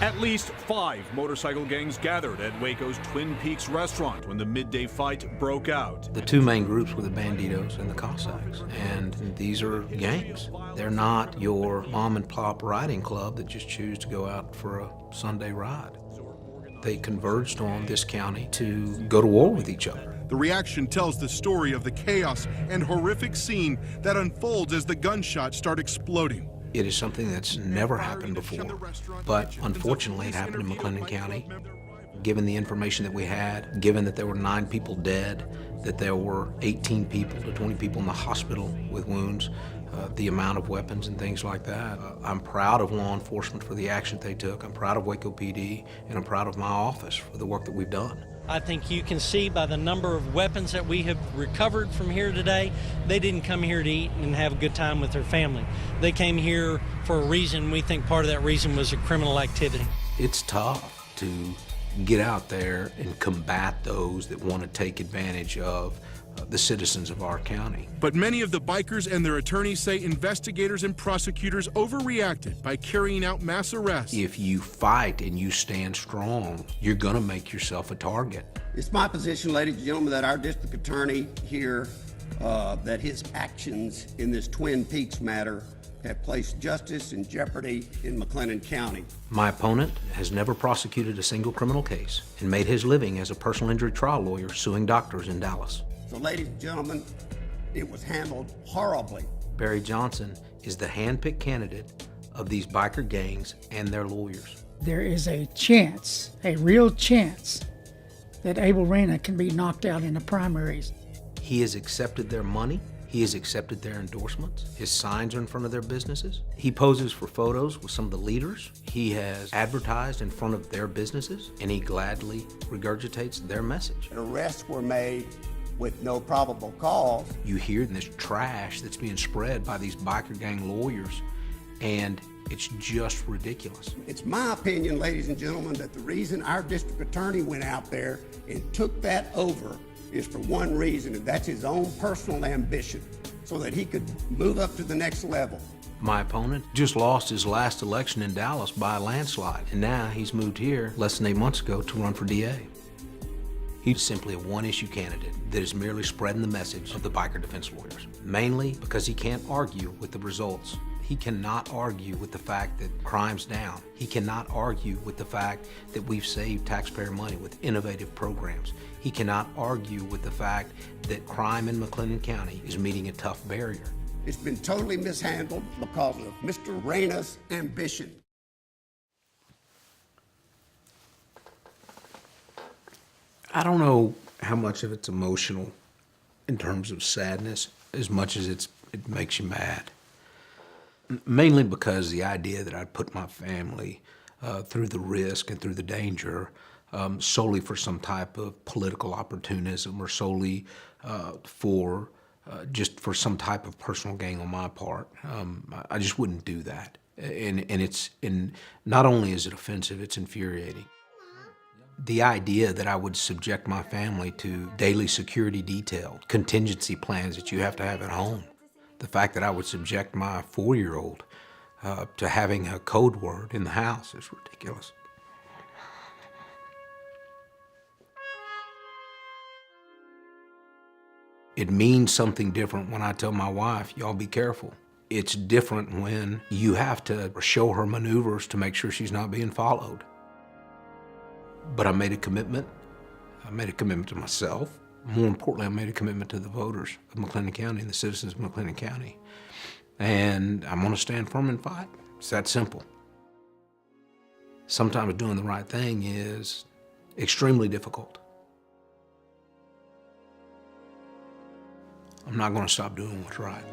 At least 5 motorcycle gangs gathered at Waco's Twin Peaks restaurant when the midday fight broke out. The two main groups were the Banditos and the Cossacks, and these are gangs. They're not your mom and pop riding club that just choose to go out for a Sunday ride. They converged on this county to go to war with each other. The reaction tells the story of the chaos and horrific scene that unfolds as the gunshots start exploding. It is something that's never happened before, but unfortunately it happened in McLennan County. Given the information that we had, given that there were 9 people dead, that there were 18 people to 20 people in the hospital with wounds, the amount of weapons and things like that. I'm proud of law enforcement for the action they took. I'm proud of Waco PD, and I'm proud of my office for the work that we've done. I think you can see by the number of weapons that we have recovered from here today, they didn't come here to eat and have a good time with their family. They came here for a reason. We think part of that reason was a criminal activity. It's tough to get out there and combat those that want to take advantage of the citizens of our county. But many of the bikers and their attorneys say investigators and prosecutors overreacted by carrying out mass arrests. If you fight and you stand strong, you're going to make yourself a target. It's my position, ladies and gentlemen, that our district attorney here, that his actions in this Twin Peaks matter have placed justice in jeopardy in McLennan County. My opponent has never prosecuted a single criminal case and made his living as a personal injury trial lawyer suing doctors in Dallas. So, ladies and gentlemen, it was handled horribly. Barry Johnson is the hand-picked candidate of these biker gangs and their lawyers. There is a chance, a real chance, that Abel Reyna can be knocked out in the primaries. He has accepted their money. He has accepted their endorsements. His signs are in front of their businesses. He poses for photos with some of the leaders. He has advertised in front of their businesses, and he gladly regurgitates their message. Arrests were made with no probable cause. You hear this trash that's being spread by these biker gang lawyers, and it's just ridiculous. It's my opinion, ladies and gentlemen, that the reason our district attorney went out there and took that over is for one reason, and that's his own personal ambition, so that he could move up to the next level. My opponent just lost his last election in Dallas by a landslide, and now he's moved here less than 8 months ago to run for DA. He's simply a one-issue candidate that is merely spreading the message of the biker defense lawyers, mainly because he can't argue with the results. He cannot argue with the fact that crime's down. He cannot argue with the fact that we've saved taxpayer money with innovative programs. He cannot argue with the fact that crime in McLennan County is meeting a tough barrier. It's been totally mishandled because of Mr. Reyna's ambition. I don't know how much of it's emotional in terms of sadness as much as it makes you mad. Mainly because the idea that I'd put my family through the risk and through the danger solely for some type of political opportunism or solely just for some type of personal gain on my part. I just wouldn't do that. And not only is it offensive, it's infuriating. The idea that I would subject my family to daily security detail, contingency plans that you have to have at home, the fact that I would subject my 4-year-old to having a code word in the house is ridiculous. It means something different when I tell my wife, y'all be careful. It's different when you have to show her maneuvers to make sure she's not being followed. But I made a commitment. I made a commitment to myself. More importantly, I made a commitment to the voters of McLennan County and the citizens of McLennan County. And I'm gonna stand firm and fight. It's that simple. Sometimes doing the right thing is extremely difficult. I'm not gonna stop doing what's right.